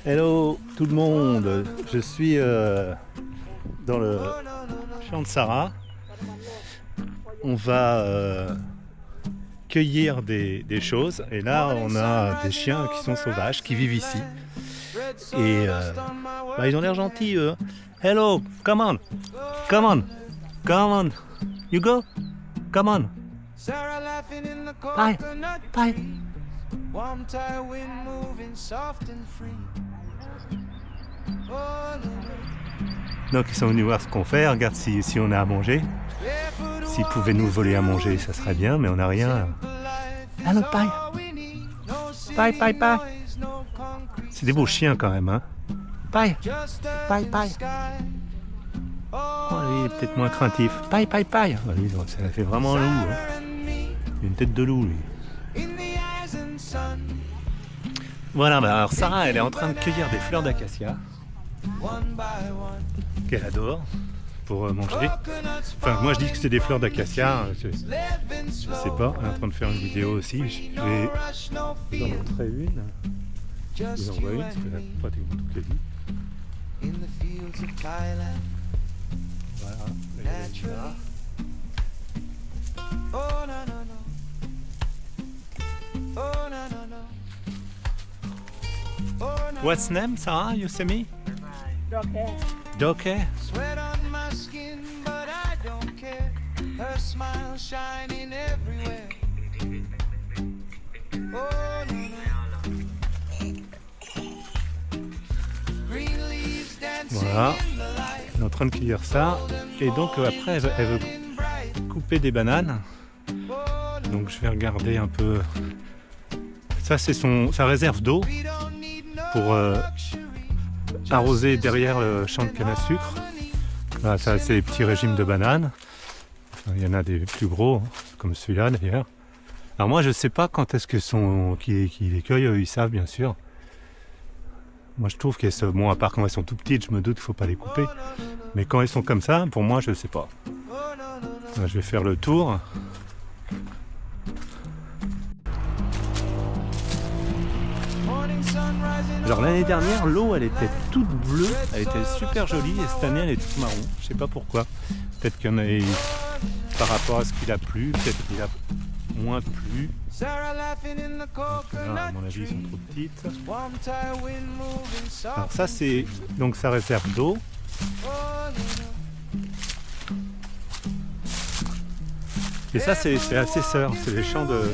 Hello tout le monde, je suis dans le champ de Sarah. On va cueillir des choses et là on a des chiens qui sont sauvages, qui vivent ici. Et ils ont l'air gentils eux. Hello, come on, come on, come on, you go, come on. Bye, bye. Donc ils sont venus voir ce qu'on fait, regarde si on a à manger. S'ils pouvaient nous voler à manger, ça serait bien, mais on n'a rien. Allô, bye. Bye, bye, bye. C'est des beaux chiens quand même, hein. Bye, bye, bye. Oh, lui, il est peut-être moins craintif. Bye, bye, bye. Oh, lui, ça fait vraiment un loup. Hein. Il a une tête de loup, lui. Voilà, alors Sarah, elle est en train de cueillir des fleurs d'acacia qu'elle adore pour manger. Enfin, moi je dis que c'est des fleurs d'acacia, je sais pas, elle est en train de faire une vidéo aussi. Je vais vous en montrer une. Je vous envoie une, parce que là, pratiquement toutes les vues. Voilà, elle est là. What's name, Sarah? You see me? Okay. Doke. Sweat on my skin, but I don't care. Her smile shining everywhere. Oh, no, no. Green leaves dancing Voilà, in the light. elle est en train de cueillir ça. Et donc après, elle veut couper des bananes. Donc je vais regarder un peu. Ça, c'est sa réserve d'eau We don't need no pour luxury. arroser derrière le champ de canne à sucre. Là, ça, c'est les petits régimes de bananes. Enfin, il y en a des plus gros, hein, comme celui-là d'ailleurs. Alors moi, je sais pas quand est-ce qu'ils les cueillent, eux, ils savent bien sûr. Moi, je trouve qu'elles sont, bon, à part quand elles sont tout petites, je me doute qu'il faut pas les couper. Mais quand elles sont comme ça, pour moi, je sais pas. Là, je vais faire le tour. Morning sun rising Alors l'année dernière, l'eau, elle était toute bleue, elle était super jolie, et cette année, elle est toute marron. Je sais pas pourquoi. Peut-être qu'il y en a par rapport à ce qu'il a plu, peut-être qu'il a moins plu. Sarah laughing in the Donc là, à mon coconut avis, elles sont tree. trop petites. Warm tide wind moving soft. Alors ça, c'est donc sa réserve d'eau. Oh, no, no. Et ça, c'est assesseur, c'est les champs de...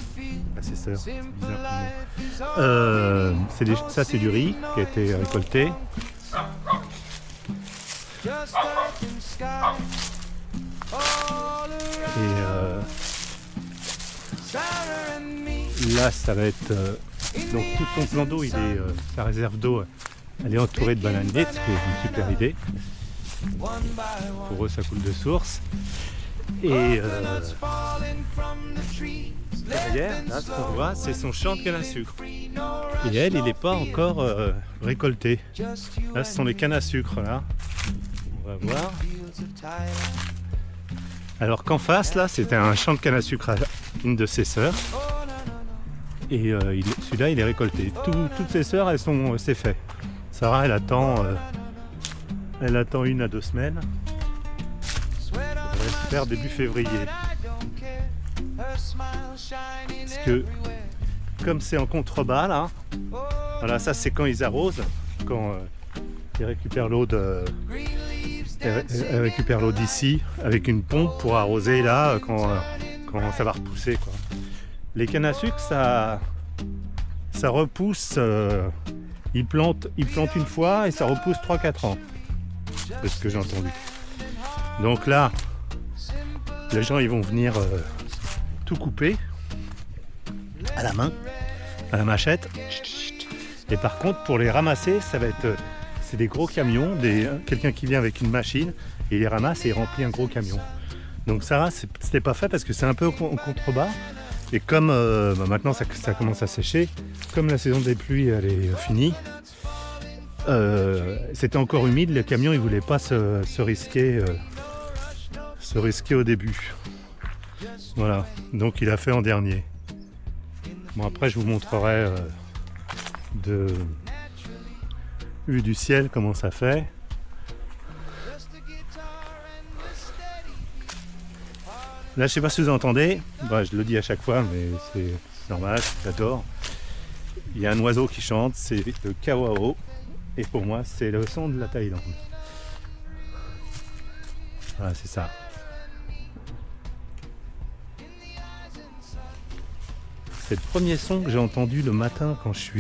Assesseur, c'est bizarre comme mot. Ça, c'est du riz qui a été récolté. Just open sky. All around Et Sarah and me. là, ça va être... donc tout son plan d'eau, sa réserve d'eau, elle est entourée de bananiers, ce qui est une super idée. One by one. Pour eux, ça coule de source. Et Coconuts falling from the trees. derrière, là, ce qu'on voit, c'est son champ de canne à sucre. Et elle, il n'est pas encore récolté. Just you Là, ce sont les cannes à sucre, là. On va voir. fields of Thailand. Alors qu'en face, là, c'était un champ de canne à sucre à une de ses sœurs. Oh, no, no, no. Et celui-là, il est récolté. Toutes ses sœurs, c'est fait. Sarah, elle attend 1 à 2 semaines. Sweat Ça on devrait se faire début février. I don't care. Her smile shining Parce que, everywhere. comme c'est en contrebas, là, Oh, voilà, ça, c'est quand ils arrosent. Quand ils récupèrent l'eau green leaves elle dancing. récupère l'eau d'ici avec une pompe pour arroser là quand ça va repousser, quoi. Les cannes à sucre, ça repousse. Ils plantent une fois et ça repousse 3-4 ans. C'est ce que j'ai entendu. Donc là, les gens ils vont venir tout couper à la main, à la machette. Et par contre, pour les ramasser, ça va être c'est des gros camions, quelqu'un qui vient avec une machine et il les ramasse et il remplit un gros camion. Donc Sarah, c'était pas fait parce que c'est un peu en contrebas. Et comme maintenant ça commence à sécher, comme la saison des pluies elle est finie, c'était encore humide, le camion il voulait pas se risquer au début. Voilà, donc il a fait en dernier. Bon après je vous montrerai Vue du ciel, comment ça fait. Just a guitar and a steady beat. Là, je sais pas si vous entendez. Bah, je le dis à chaque fois, mais c'est normal, j'adore. Il y a un oiseau qui chante, c'est le kawao. Et pour moi, c'est le son de la Thaïlande. Voilà, c'est ça. C'est le premier son que j'ai entendu le matin quand je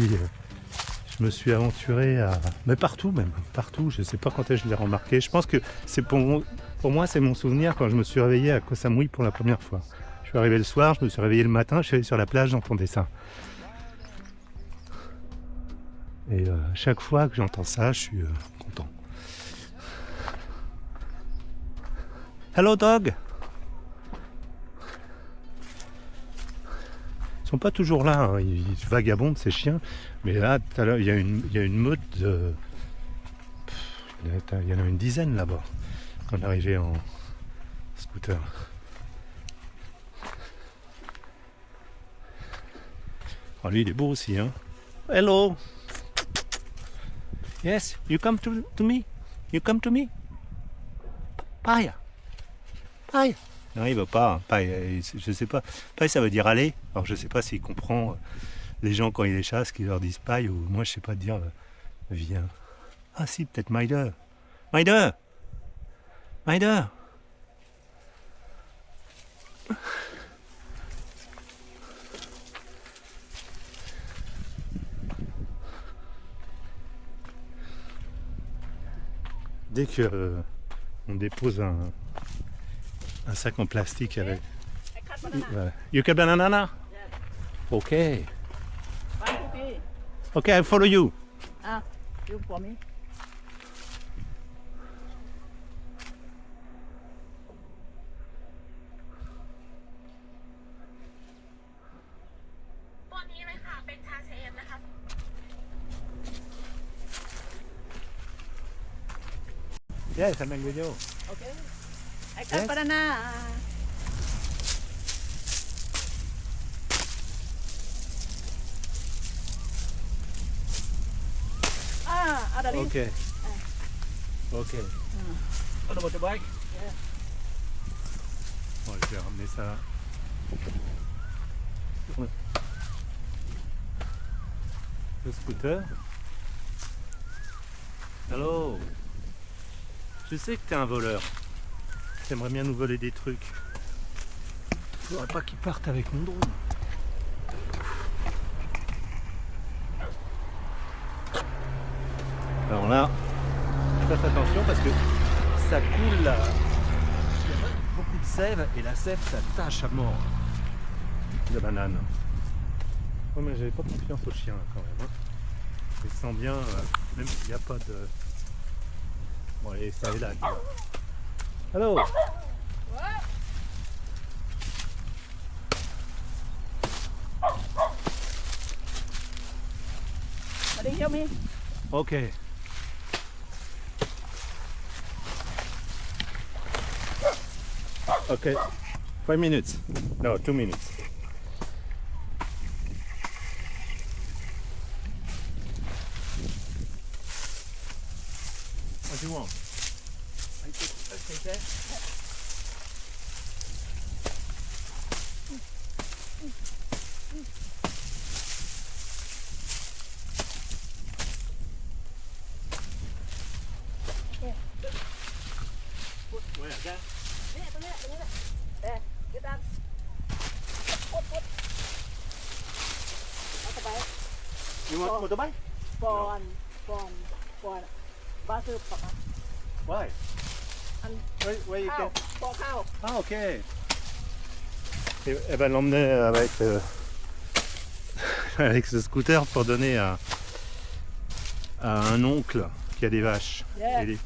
me suis aventuré à... Mais partout même, partout. Je sais pas quand est-ce que je l'ai remarqué. Je pense que c'est pour moi, c'est mon souvenir quand je me suis réveillé à Koh Samui pour la première fois. Je suis arrivé le soir, je me suis réveillé le matin, je suis allé sur la plage, j'entendais ça. Et chaque fois que j'entends ça, je suis content. Hello dog! Ils sont pas toujours là, hein. Ils vagabondent ces chiens, mais là, tout à l'heure, il y a une meute de... Il y en a une dizaine là-bas, quand on est arrivé en scooter. Oh, lui, il est beau aussi, hein. Hello! Yes, you come to me? You come to me? Paille! Paille! Non, il veut pas. Paille, je sais pas. Paille, ça veut dire aller. Alors, je sais pas s'il comprend les gens quand ils les chassent, qui leur disent paille, ou moi, je sais pas dire viens. Ah, si, peut-être Maider. Maider! Maider! Dès que on dépose un sac en plastique avec... Voilà. You can banana? Ok. Ok, I follow you. Ah, you for me. ตัวนี้เลยค่ะ เป็นชาเชฟนะคะ Yes, I'm in video. Okay. I got Yes. banana. Ah, ada Ok. Ok. On the motorbike. Bon, je vais ramener ça. Le scooter. Hello. Je sais que t'es un voleur. T'aimerais bien nous voler des trucs. Faudrait pas qu'ils partent avec mon drone. Alors là, fasse attention parce que ça coule là. Il y a beaucoup de sève et la sève ça tâche à mort. La banane. Oh, mais j'avais pas confiance au chien là, quand même. Hein. Il sent bien, même s'il n'y a pas de. Bon allez, ça est là. Hello. Buddy, help me. Okay. Okay. 5 minutes. No, 2 minutes. What do you want? Okay, sir. Ouais, regarde. นี่ตรงนี้แหละget down ปุ๊บเอาเข้าไป You want motorbike? ก่อนบ้าซื้อปาก Why? อัน Where you ข้าว can... ปอข้าว Ah, ok. Et elle va l'emmener avec, avec ce scooter pour donner à un oncle qui a des vaches. Yeah. Et des...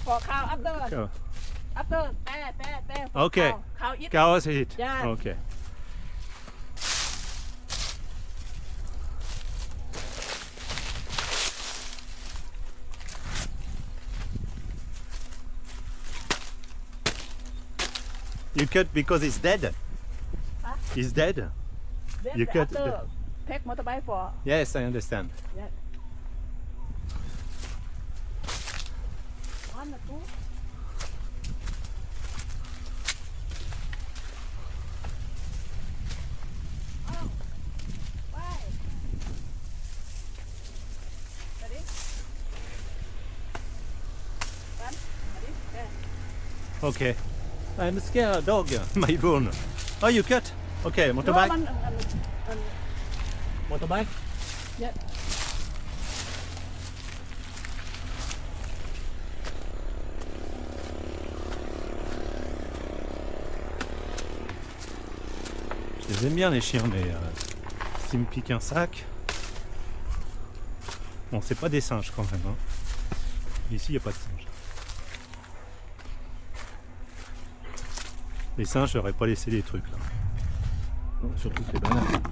ปอข้าว after แต่ Ok. ข้าวอีก Chaos et hit. Yeah. Ok. You cut because it's dead? Huh? It's dead? You cut after take motorbike for Yes, I understand. yeah. One or two. Oh, why? Ready? One, ready? Yeah. Okay. I'm scared dog. My bone. Oh, you cut? Okay, motorbike. No, Motorbike. yeah. Je les aime bien les chiens, mais s'ils me piquent un sac. Bon, c'est pas des singes quand même. Hein. Ici, il n'y a pas de singes. Les singes, j'aurais pas laissé les trucs là. Bon, surtout ces bananes.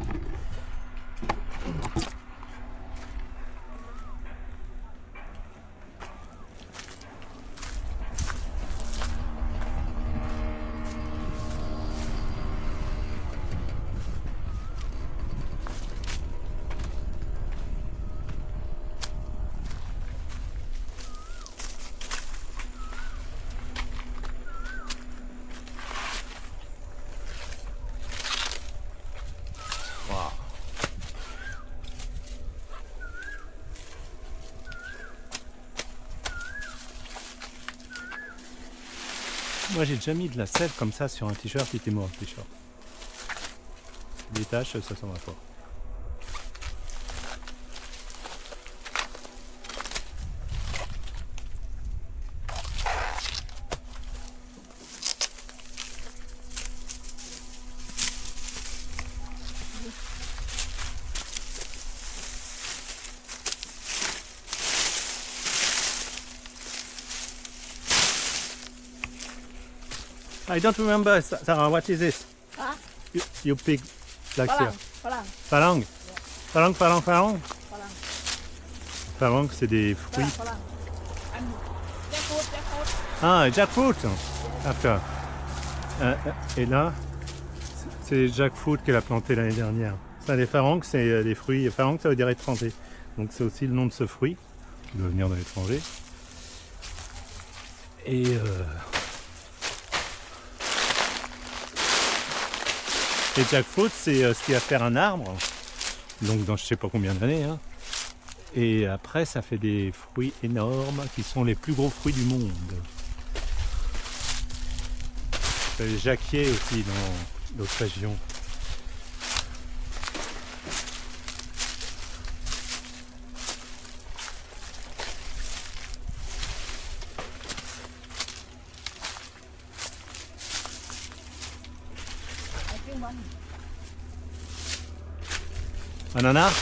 Wow. Moi j'ai déjà mis de la sève comme ça sur un t-shirt, il était mort le t-shirt. Des taches, ça s'en va pas. I don't remember, Sarah, what is this? Huh? You pick like here. Falang. Phalang. Phalang, phalang, phalang. Falang. Phalang, c'est des fruits. Falang. And jackfruit. Ah, jackfruit. After. Et là, c'est jackfruit qu'elle a planté l'année dernière. Ça, les phalangs, c'est des fruits. Phalang, ça veut dire étranger. Donc c'est aussi le nom de ce fruit qui doit venir de l'étranger. Et jackfruit, c'est ce qui va faire un arbre, donc dans je sais pas combien d'années. Hein. Et après, ça fait des fruits énormes qui sont les plus gros fruits du monde. Il y a les jacquiers aussi dans d'autres régions. I think one. Ananas?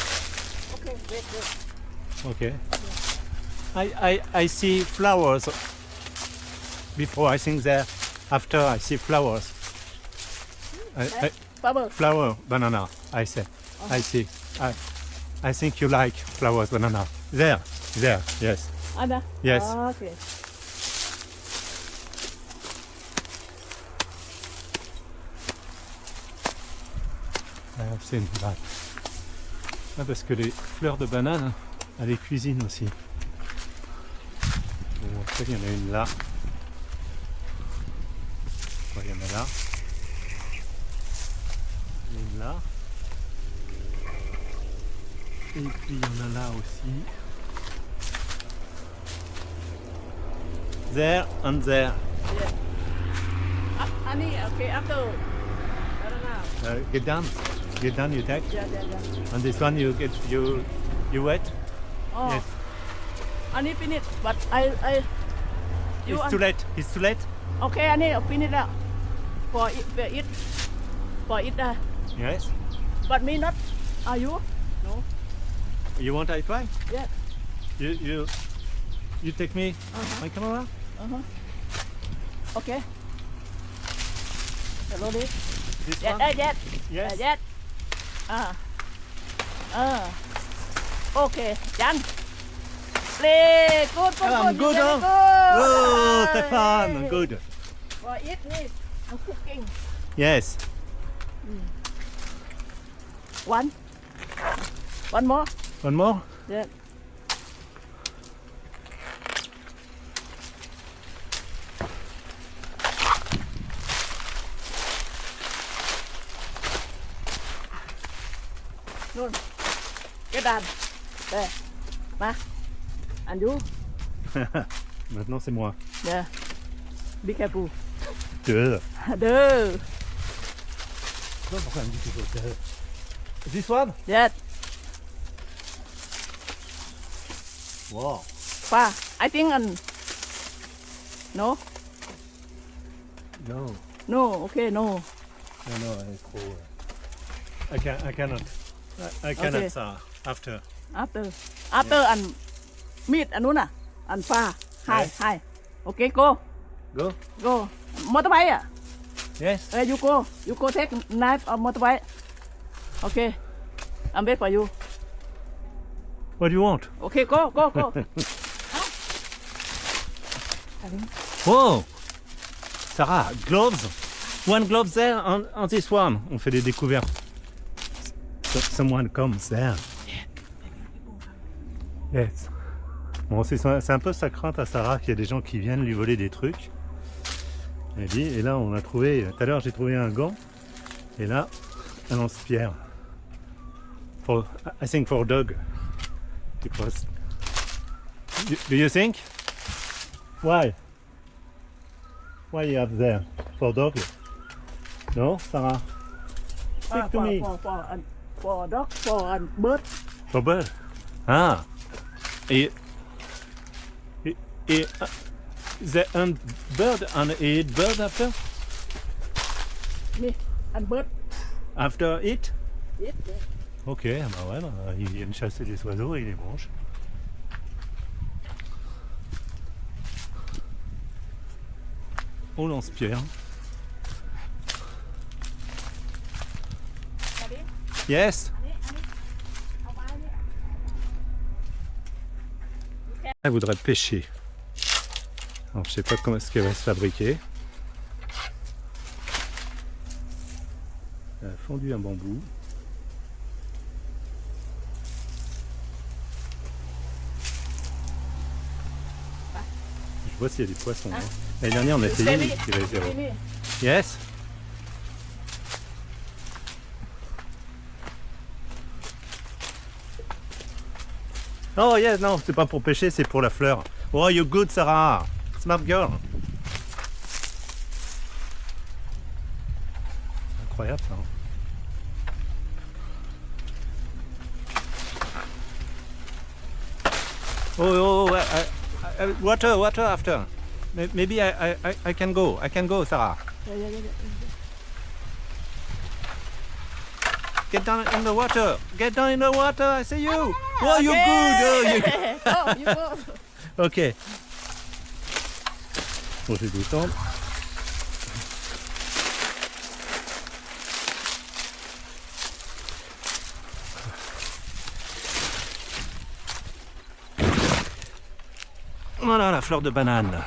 Okay, wait. Okay. I see flowers before. I think there. After I see flowers. Bubble. Flower banana. I say. I see. I think you like flowers banana. There. Yes. Anna. Yes. Okay. I have seen that. Ah, parce que les fleurs de banane, elle les cuisine aussi. Bon, après, il y en a une là. Ouais, il y en a là. Une là. Et puis il y en a là aussi. There and there. Annie, okay, after. Banana. Get down, you take. Yeah. And this one you wet. Oh. Yes. Annie finish, but you It's too late. It's too late. Okay, Annie, finish now. For it. Yes. But me not. Are you? No. You want I try? Yeah. You take me my camera? Okay. Hello, this. This Yes, one? yes. Yes. Okay, done. Play. Good. I'm good, Very huh? good. Oh, Stefan, good. For it, this. I'm cooking. Yes. One more. One more? Yeah. นู่นกระดานเด้มาอันดู Maintenant c'est moi. เด้อ be careful Deux. เด้อ Pourquoi elle me dit toujours deux? This one? yes Wow. ป้า I think no No. no okay no No, it's cool. I cannot. I cannot, Okay. after. after อันมีดอันนู้นน่ะ อันฟ้า Hi. hi โอเค go Go? go มอเตอร์ไบค์อ่ะ Yes. you go take knife or motorbike okay I'm wait for you What do you want? okay go Whoa! Sarah, gloves? One glove there on this one. On fait des découvertes. Someone comes there. Yes. Bon, c'est un peu sa crainte à Sarah qu'il y a des gens qui viennent lui voler des trucs. Elle dit, et là on a trouvé, tout à l'heure j'ai trouvé un gant, et là, un lance-pierre. I think for dog. Because... Do you think? Why? Why you have there? For dog? No, Sarah? Speak to me. for dog for bird For bird? Ah! Et the bird and eat bird after? นี่อัน bird After eat? yes Ok, bah ouais, il aime chasser des oiseaux et il les mange. Au lance-pierre. Yes. Elle voudrait pêcher. Alors je sais pas comment est-ce qu'elle va se fabriquer. Elle a fondu un bambou. Je vois s'il y a des poissons. Hein. L'année dernière on a essayé, il y avait zéro. Yes. Oh yeah, non, c'est pas pour pêcher, c'est pour la fleur. Oh, you're good, Sarah. Smart girl. C'est incroyable ça. Hein. Water after. Maybe I can go. I can go, Sarah. Get down in the water. Get down in the water. I see you. Oh, you're good. Oh, you're good. oh you go Ok. Bon, je vais descendre. Voilà la fleur de banane.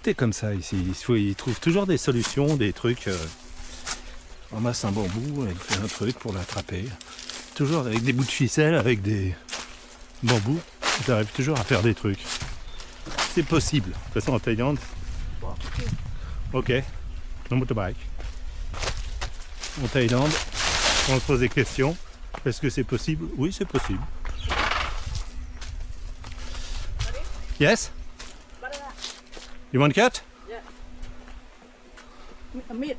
Tout est comme ça ici. Il trouve toujours des solutions, des trucs. On ramasse un bambou, il fait un truc pour l'attraper. Toujours avec des bouts de ficelle, avec des bambous. Ils arrivent toujours à faire des trucs. C'est possible. De toute façon, en Thaïlande. Ok. No motorbike. En Thaïlande, on se pose des questions. Est-ce que c'est possible? Oui, c'est possible. Yes? You want cut? meat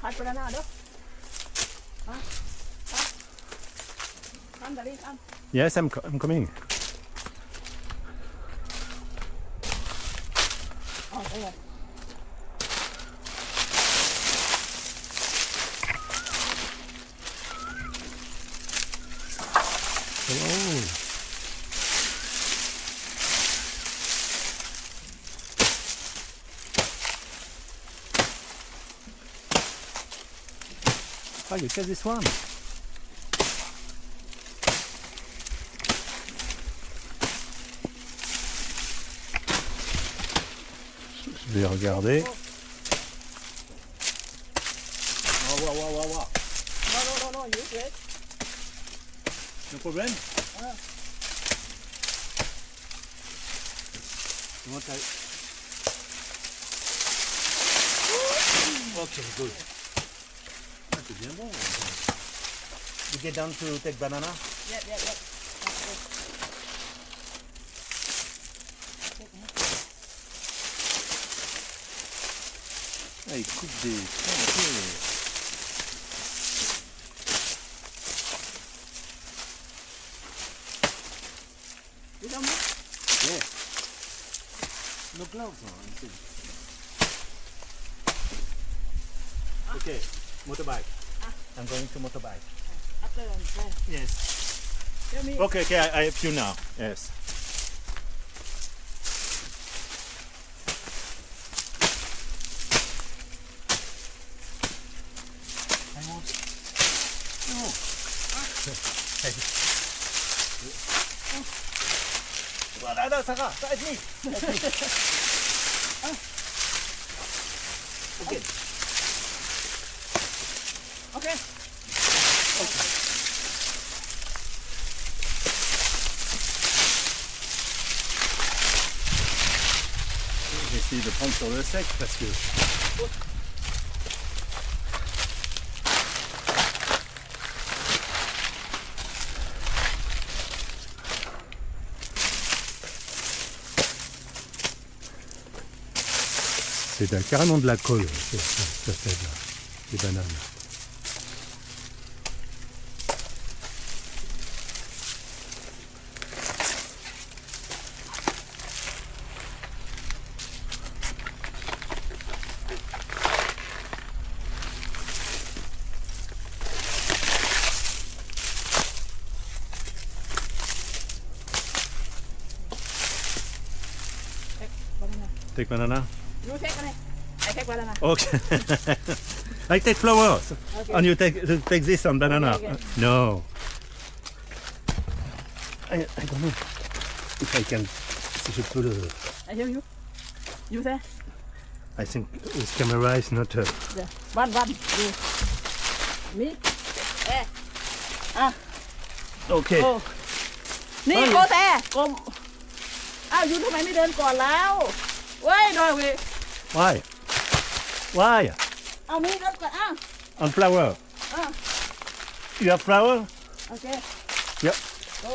Hot banana đó. Hả? Hả? Ăn vào đi, ăn. Yes, I'm coming. Đây rồi. Oh. Ah, you catch this one. Je vais regarder. No, you wait. No problem? Ah. You want that? Okay, good. Ah, c'est bien bon. You get down to take banana? Yeah. Ah, il coupe des... Okay. You don't know? Yeah. No gloves on. Okay, motorbike. I'm going to motorbike. After Yes. tell me. Okay, I have you now. Yes. I want. No. Voilà, ça va, ça aide-moi. Okay. Okay. J'ai essayé de prendre sur le sec parce que c'est carrément de la colle, ça fait des bananes. Take banana? You take it. I take banana. Okay. I take flowers. Okay. And you take this on banana. Okay. No. I don't know if I can. Si je peux le. I hear you. You say? I think this camera is not. Yeah. One. You. Me? Eh. Okay. โอ้นี่โกแซ่กลมอ้าวยูทำไมไม่เดินก่อนแล้วเว้ยโดยเว้ย Why? Why? เอามีเดินก่อนอ้าว On flower. อ้าว You have flower? โอเค Yep. โอ้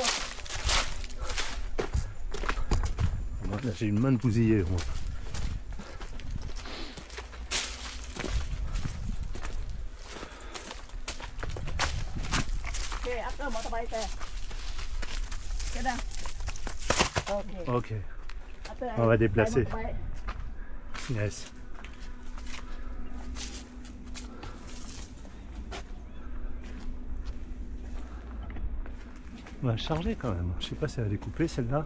Là, j'ai une main bousillée. Moi. โอเคอัพเตอร์มอเตอร์ไบค์แต่แค่นั้นโอเค Ok. After On va déplacer. motorbike. Yes. On va charger quand même. Je sais pas si elle va découper celle-là.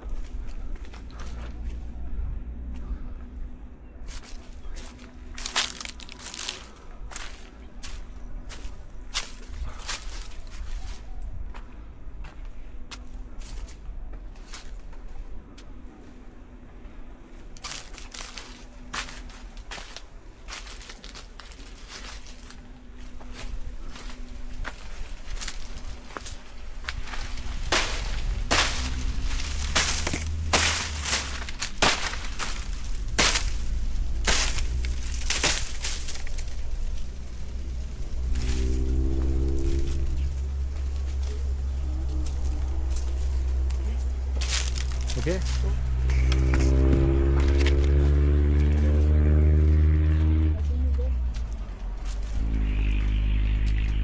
Ok.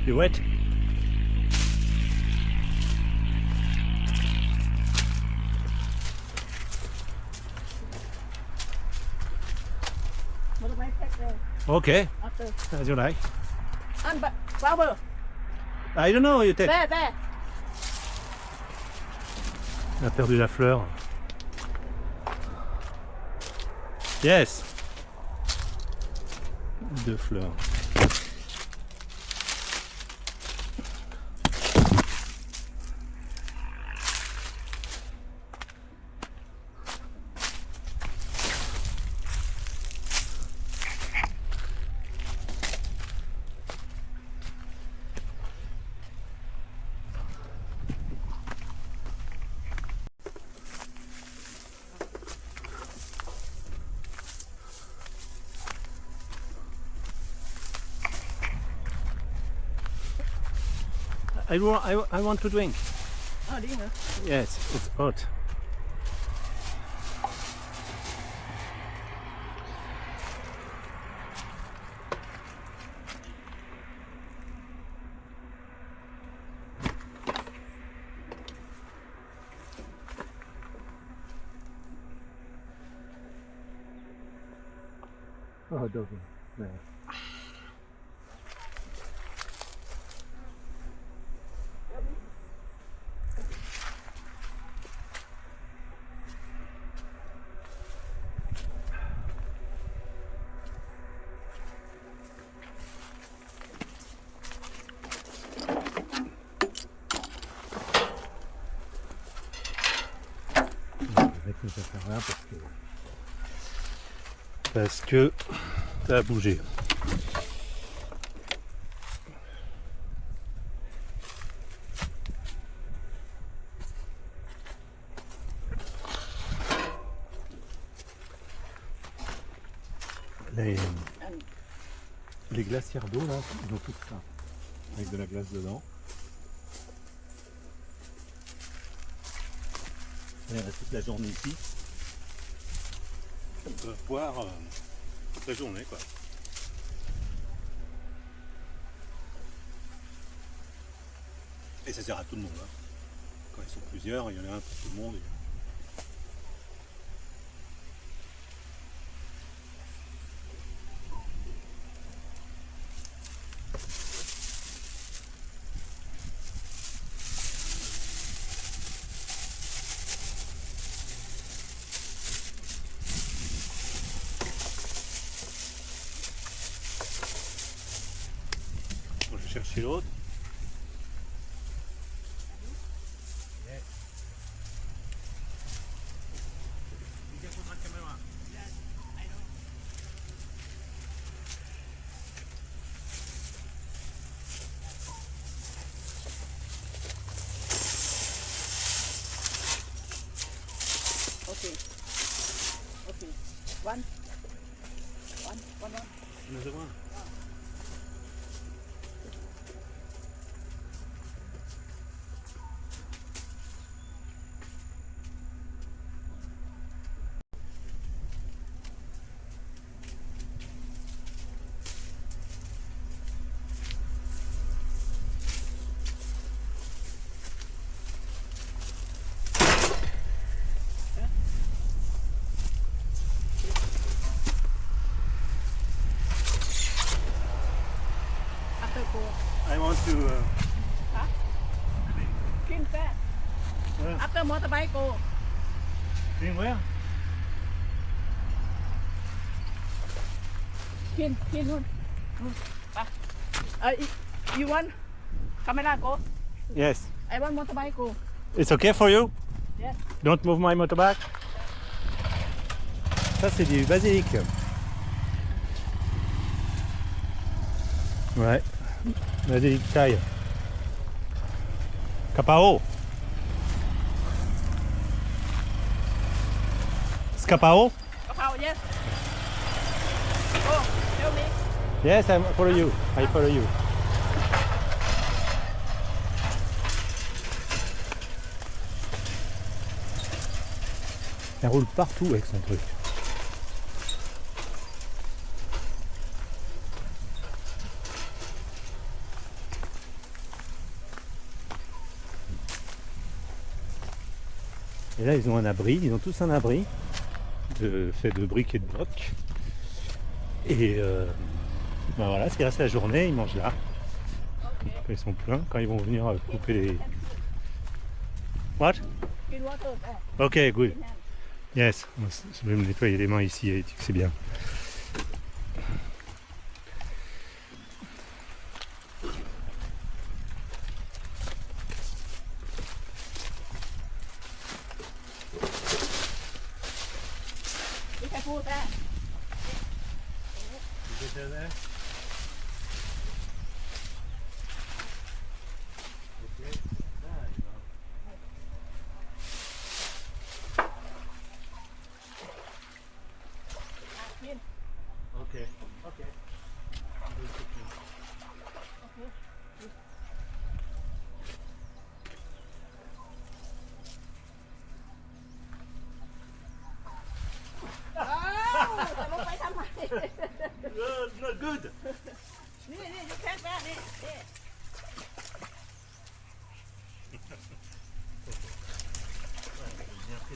You wet? Motorbike take there. Okay. After As you like. and but flower I don't know. You take. there On a perdu la fleur. Yes. 2 fleurs. I want to drink. อ้าวดิ้งเหรอ Yes, it's hot. Oh, doesn't. No. Ça fait rien parce que ça a bougé. Les glacières d'eau là, ils ont tout ça, avec de la glace dedans. Et toute la journée ici. On peut boire toute la journée quoi. Et ça sert à tout le monde. Hein. Quand ils sont plusieurs, il y en a un pour tout le monde. Je vais chercher l'autre. Okay. Okay. One. Another one. After go. I want to. Clean fast. After motorbike go. Clean where? Cleanนู่นไปyou want camera go Yes. I want motorbike go It's okay for you? Yes. Don't move my motorbike. Ça c'est du basilic. Ouais. Basilic taille. Capao. Scapao? กะเพรา yes go tell me Yes, I follow you. I follow you. Elle roule partout avec son truc. Et là, ils ont un abri, ils ont tous un abri fait de briques et de blocs. Et ben voilà, ce qui reste la journée, ils mangent là. Quand ils sont pleins, quand ils vont venir couper les... What? clean water Ok, good. Yes, je vais me nettoyer les mains ici, et c'est bien. be careful there clean Okay, okay.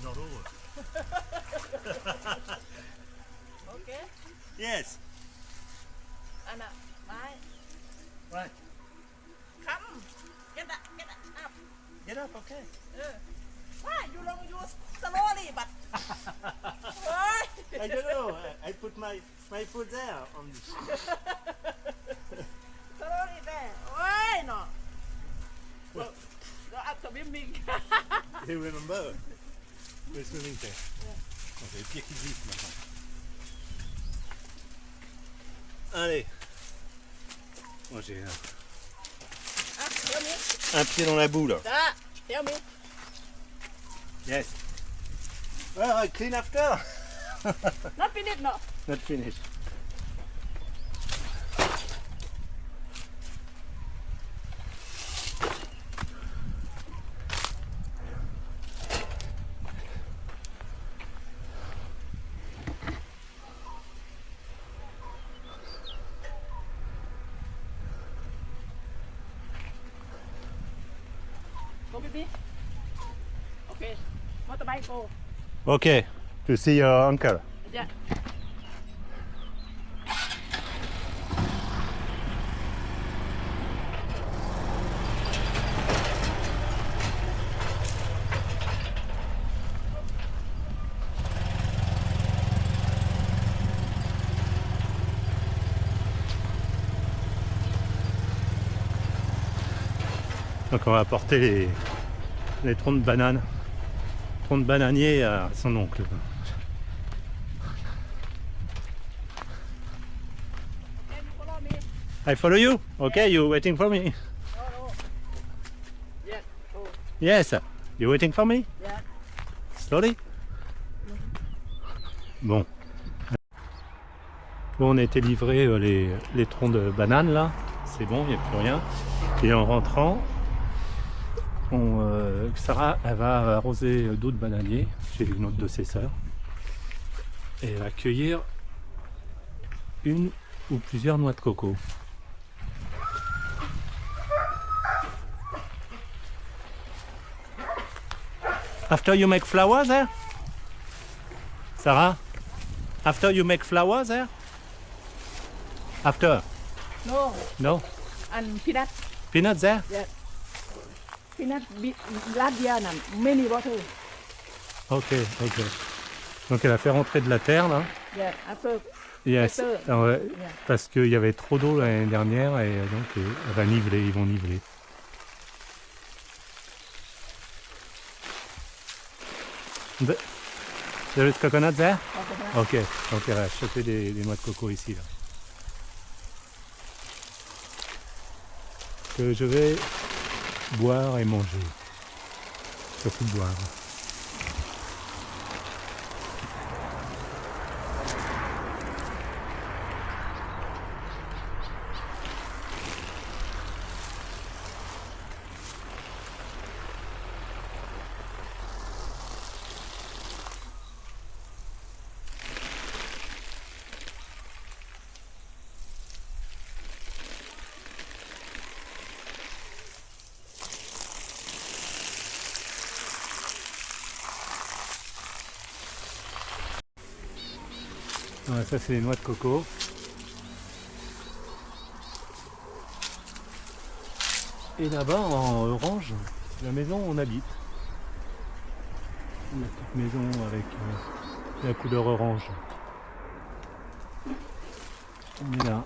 not over. Okay. Yes. Anna, my Right. come. Get up. Get up, okay. Why you don't use slowly, but why? I don't know. I put my foot there on this. Slowly there. Why no? Go up swimming. You remember? Le swimming there. C'est le pire qui existe maintenant. Allez. Moi j'ai Tell me. un pied dans la boue là. Tell me. Yes. Well, I clean after. Not finished, no. Not finished. Go with me. Okay. Motorbike go. Okay. To see your uncle. Yeah. Donc on va apporter les troncs de bananes, troncs de bananier à son oncle. Can you follow me? I follow you? Okay, you waiting for me? No. Yeah. Oh. Yes, you waiting for me? Yeah. Slowly? Bon. Bon, on a été livré les troncs de bananes là, c'est bon, il n'y a plus rien. Et en rentrant, Sarah elle va arroser d'autres bananiers chez une autre de ses sœurs. Et elle va cueillir une ou plusieurs noix de coco. After you make flowers there? Sarah? After you make flowers there? After? No. No? And peanut. Peanuts there? Yeah. Peanut last year, many water. Ok. Donc elle a fait rentrer de la terre là. Yeah. After. Yes. Better. Ah ouais, Yeah. parce qu'il y avait trop d'eau l'année dernière et donc elle va niveler, ils vont niveler. There is coconut there? Ok, donc elle va choper des noix de coco ici là. Que je vais boire et manger. Surtout boire. Ouais, ça c'est les noix de coco. Et là-bas en orange, c'est la maison où on habite. Une petite maison avec la couleur orange. On est là.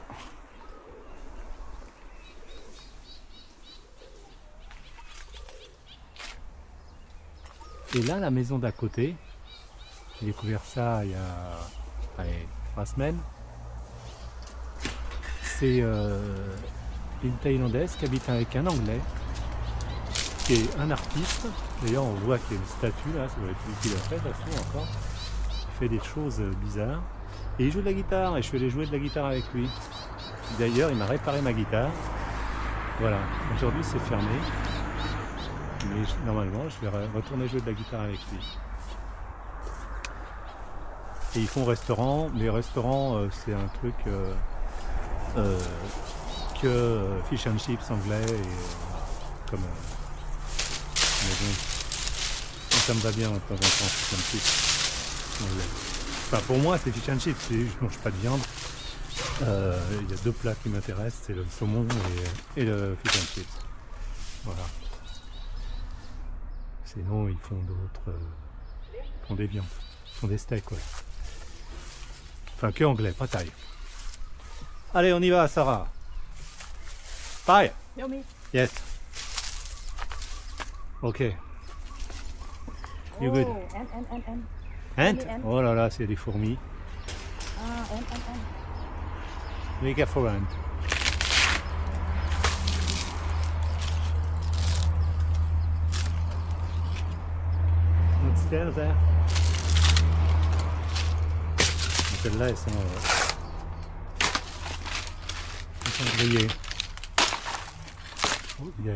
Et là, la maison d'à côté, j'ai découvert ça il y a 3 semaines. C'est une Thaïlandaise qui habite avec un Anglais, qui est un artiste. D'ailleurs, on voit qu'il y a une statue là, ça doit être lui qui l'a fait, de toute façon, encore. Il fait des choses bizarres. Et il joue de la guitare, et je suis allé jouer de la guitare avec lui. D'ailleurs, il m'a réparé ma guitare. Voilà, aujourd'hui c'est fermé. Mais normalement, je vais retourner jouer de la guitare avec lui. Et ils font restaurant, mais restaurant c'est un truc que fish and chips anglais et comme mais bon, ça me va bien de temps en temps, fish and chips. Anglais. Enfin, pour moi, c'est fish and chips. Je mange pas de viande. Il y a 2 plats qui m'intéressent, c'est le saumon et le fish and chips. Voilà. Sinon, ils font d'autres... ils font des viandes. Ils font des steaks, ouais. Enfin, que anglais, pas thaï. Allez, on y va, Sarah. Thaï. Yomi. Yes. Ok. You good. Oh, and. Ant? Ant. Oh là là, c'est des fourmis. Ah, and. Be careful, ant. Not stairs there. Celles-là, elles sont grillées. Oh, yeah.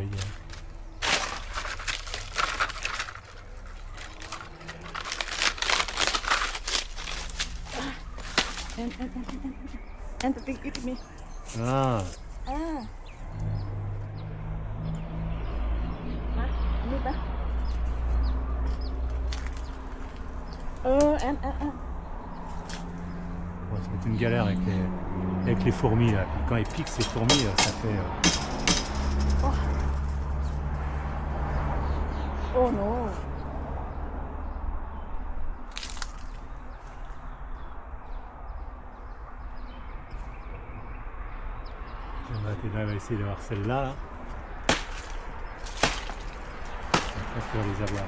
And the big eat me. Ah, À. Hả? Anh đi ta. And. bon, ça va être une galère avec les fourmis là. Puis quand ils piquent ces fourmis, ça fait. Oh no. On va essayer d'avoir celle-là. Là. Je pense qu'on va les avoir.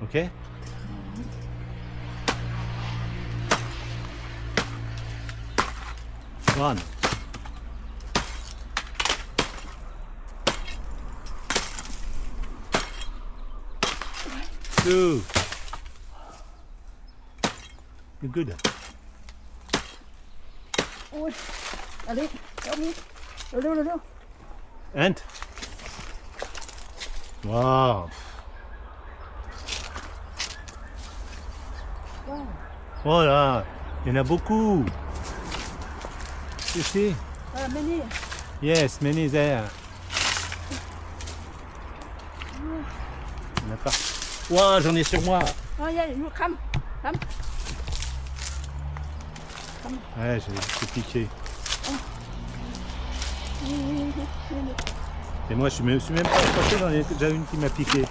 Ok. One. Two. You're good. Ui. À đi. Réo. Ant. Wow. Wow. Oh là, il y en a beaucoup. You see? Many. Yes, many there. Il y en a pas. Wow, j'en ai sur moi. Oh yeah, you come. Ouais, j'ai piqué. Et moi, je me suis même pas approché, j'en ai déjà une qui m'a piqué.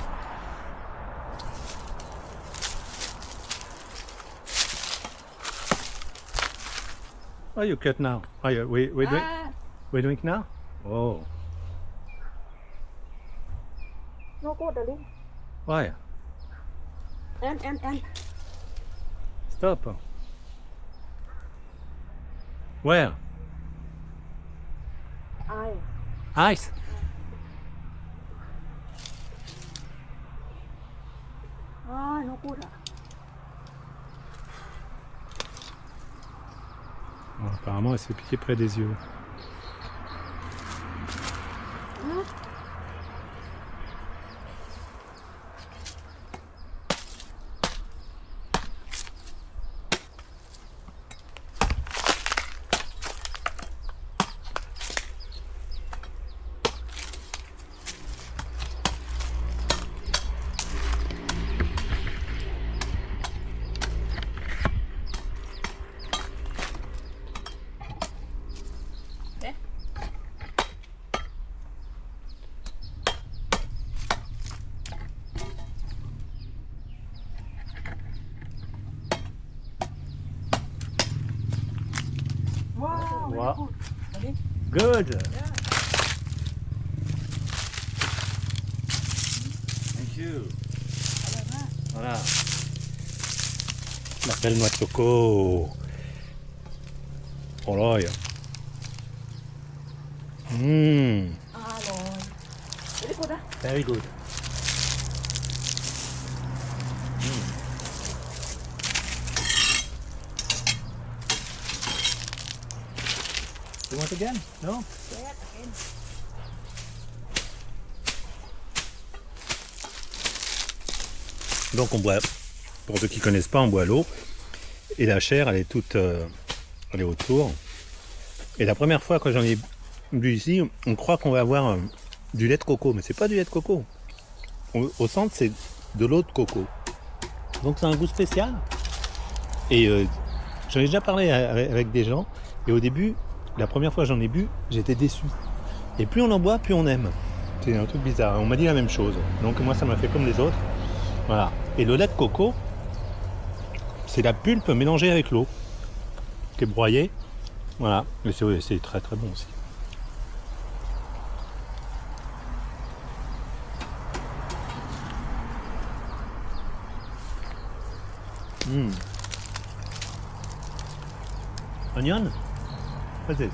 Oh, you cut now. Oh, yeah, we're doing now? Oh, No good, darling. why? And. Stop. Where? Ice. Ah, no good. Bon, apparemment, elle s'est piquée près des yeux. Wow, Wow. very good. Good. Thank you. Voilà. La belle noix de coco. Oh là, À rồi. Very good. very good. You want again? No? Donc on boit, pour ceux qui ne connaissent pas, on boit l'eau. Et la chair, elle est toute, elle est autour. Et la première fois que j'en ai bu ici, on croit qu'on va avoir du lait de coco, mais c'est pas du lait de coco. Au centre, c'est de l'eau de coco. Donc c'est un goût spécial. Et j'en ai déjà parlé avec des gens. Et au début, la première fois que j'en ai bu, j'étais déçu. Et plus on en boit, plus on aime. C'est un truc bizarre. On m'a dit la même chose. Donc moi, ça m'a fait comme les autres. Voilà. Et le lait de coco, c'est la pulpe mélangée avec l'eau, qui est broyée. Voilà. Et c'est très très bon aussi. Onion? What's this?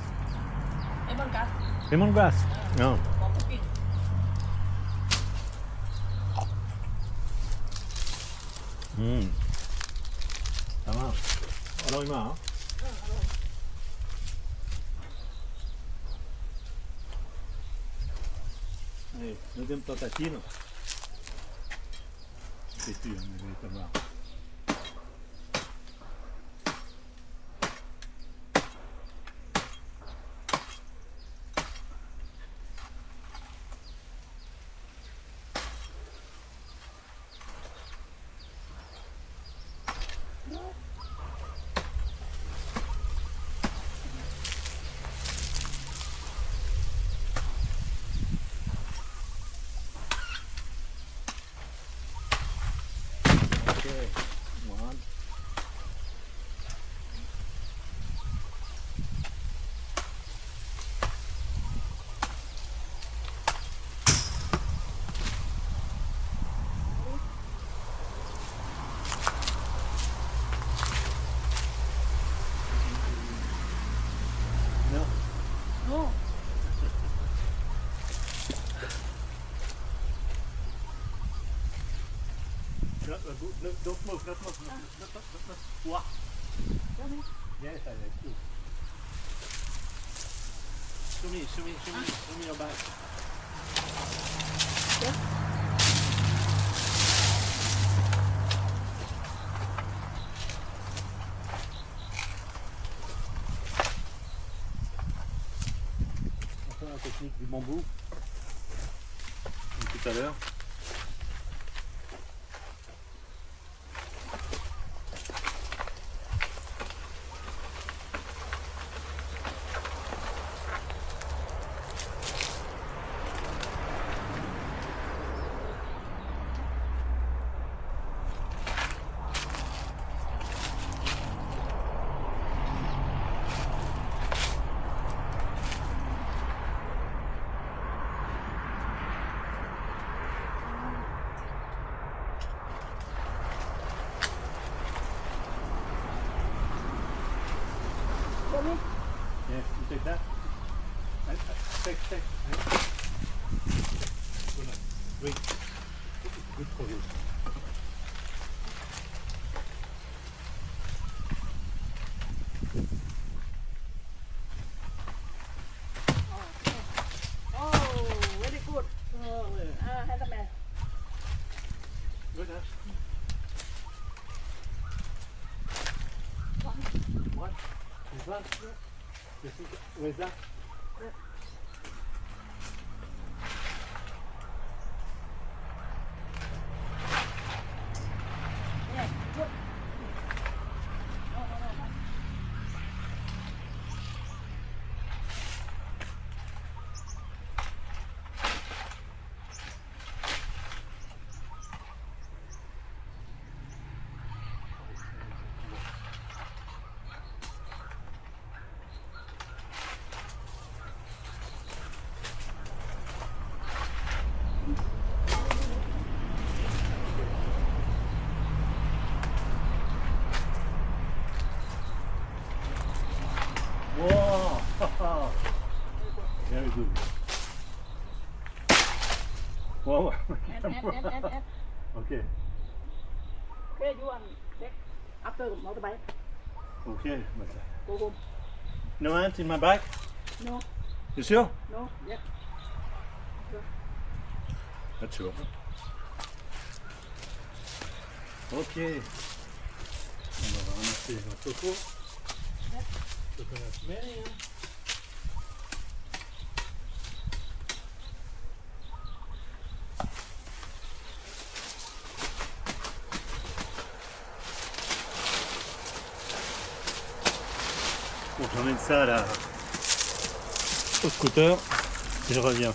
ไอ้บอนกัส Lemongrass. No. บอกเขากิน Ça marche. Alors il m'a. Hein? Allez, deuxième tentative. C'est sûr, mais vous allez savoir. Okay, one. No. โอ้ Don't move, don't move. What? Yes, I like you. Show me your back. On fait la technique du bambou, comme tout à l'heure. Yes, you take that. Take. Wait. Good for you. very good ให้ทำไม Good, huh? What? This one? This is, where's that? Yeah, good. No. Whoa! Very good. Whoa! And. Okay. Okay, you want take after motorbike. Okay. Go home. No ant in my bag? No, You sure? no, yeah. Not sure. Okay. On va vraiment C'est un coco. Coconut many, hein. Bon, j'emmène ça là au scooter et je reviens.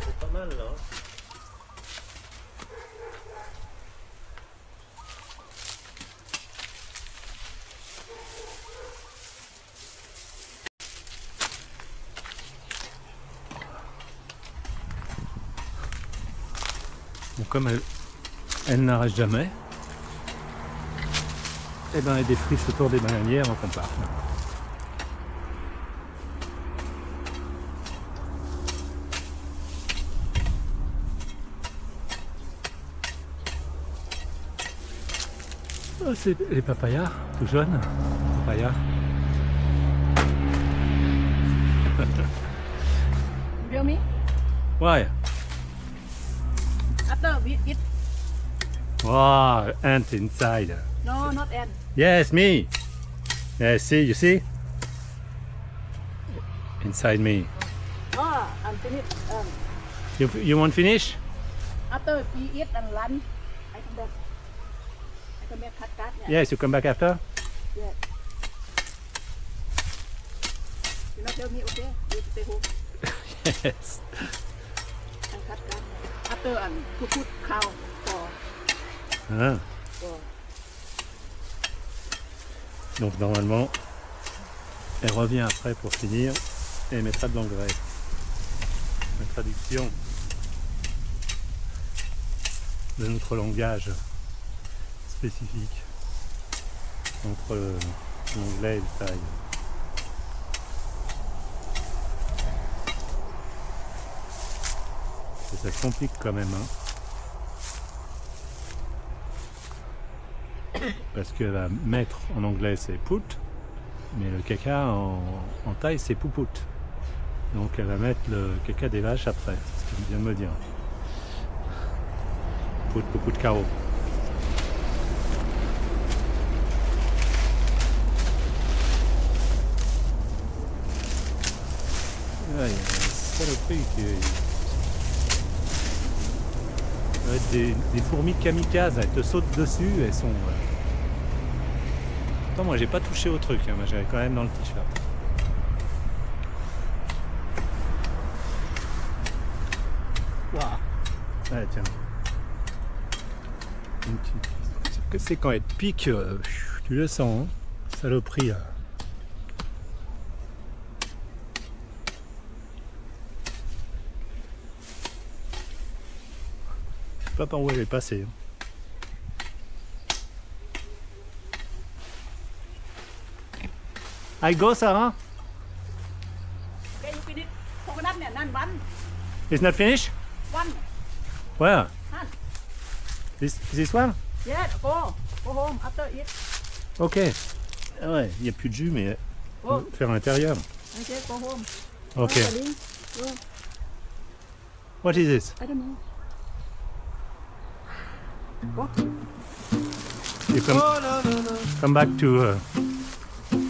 C'est pas mal là. Bon, comme elle n'arrête jamais, et ben elle défriche autour des bananières avant qu'on parte. Oh, c'est les papayas, tout jeunes. Papayas. Feel me? Ouais. After we eat. Wow, ant inside. No, not ant. Yes, me. Yeah, see, you see? Inside me. Oh, I'm finished. You want finish? After we eat and lunch, I come back. I come back cut cut. Yes, you come back after? Yeah. You not tell me, okay? You stay home Yes. and cut cut. After and put cow for. Ah. Donc normalement, elle revient après pour finir et elle mettra de l'engrais. La traduction de notre langage spécifique entre l'anglais et le thaï. Et ça se complique quand même, hein. Parce qu'elle va mettre en anglais c'est put, mais le caca en thaï c'est puput. Donc elle va mettre le caca des vaches après, c'est ce qu'elle vient de me dire. Put, puput, cao. Ah, il y a une saloperie qui ça va être des fourmis kamikazes, elles te sautent dessus, elles sont... Attends, moi j'ai pas touché au truc, hein, moi j'avais quand même dans le t-shirt. Waouh. Ouais, tiens. C'est quand elle te pique, tu le sens, hein, saloperie là. Je sais pas par où elle est passée. Hein. I go, Sarah? Okay, you finish. Coconutเนี่ยนั่น one. It's not finished? One. Where? Huh? This one? Yeah, go home after eat. Ok. Ah ouais, il n'y a plus de jus, mais Go. faire à l'intérieur. Okay, go home. Ok. Go, darling. Go. What is this? I don't know. Go. You come back to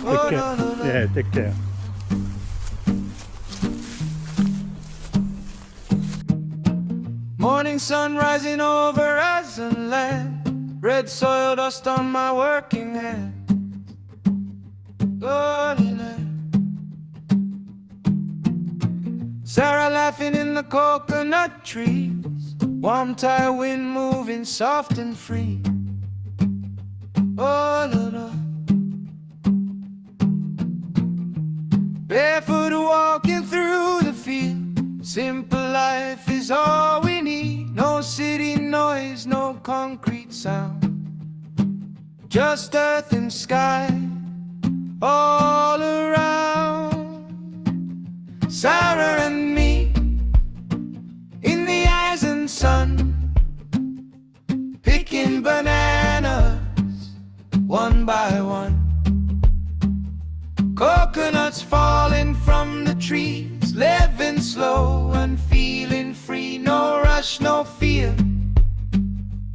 Oh, no, no, no. the Yeah, take care. Morning sun rising over us and land. Red soil dust on my working hand. Golden land. Sarah laughing in the coconut trees. Warm Thai wind moving soft and free. Oh, no, no. Barefoot walking through the field. Simple life is all we need. No city noise, no concrete sound. Just earth and sky all around. Sarah and me in the eyes and sun, picking bananas one by one. Coconuts falling from the trees, living slow and feeling free. No rush, no fear,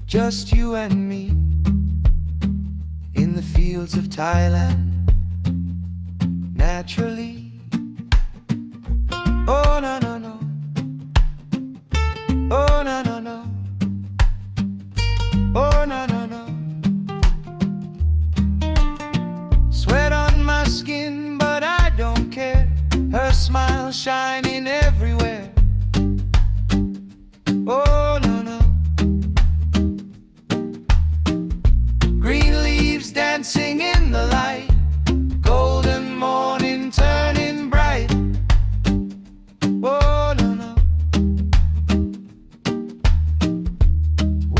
just you and me in the fields of Thailand, naturally. Oh, no, no, no. Oh, no, no, no. Oh, no, no, no. Sweat on my skin, but I don't care. Her smile shining everywhere. Oh, no, no. Green leaves dancing in the light. Golden morning turning bright. Oh, no, no.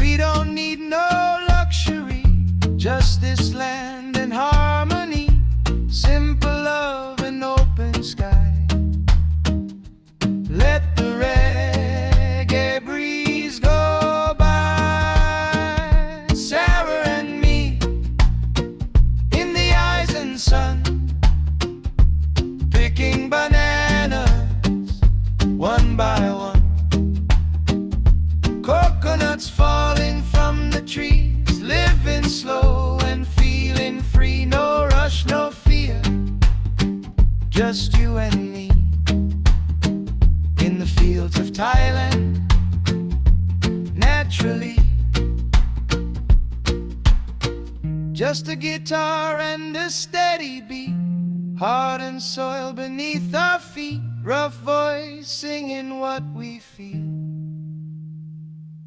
We don't need no luxury, just this land and harmony. Simple love and open sky. Let the reggae breeze go by. Sarah and me in the eyes and sun, picking bananas one by one. Coconuts falling from the trees, living slow and feeling free. No rush, no fear, just you and me in the fields of Thailand, naturally. Just a guitar and a steady beat, heart and soil beneath our feet. Rough voice singing what we feel.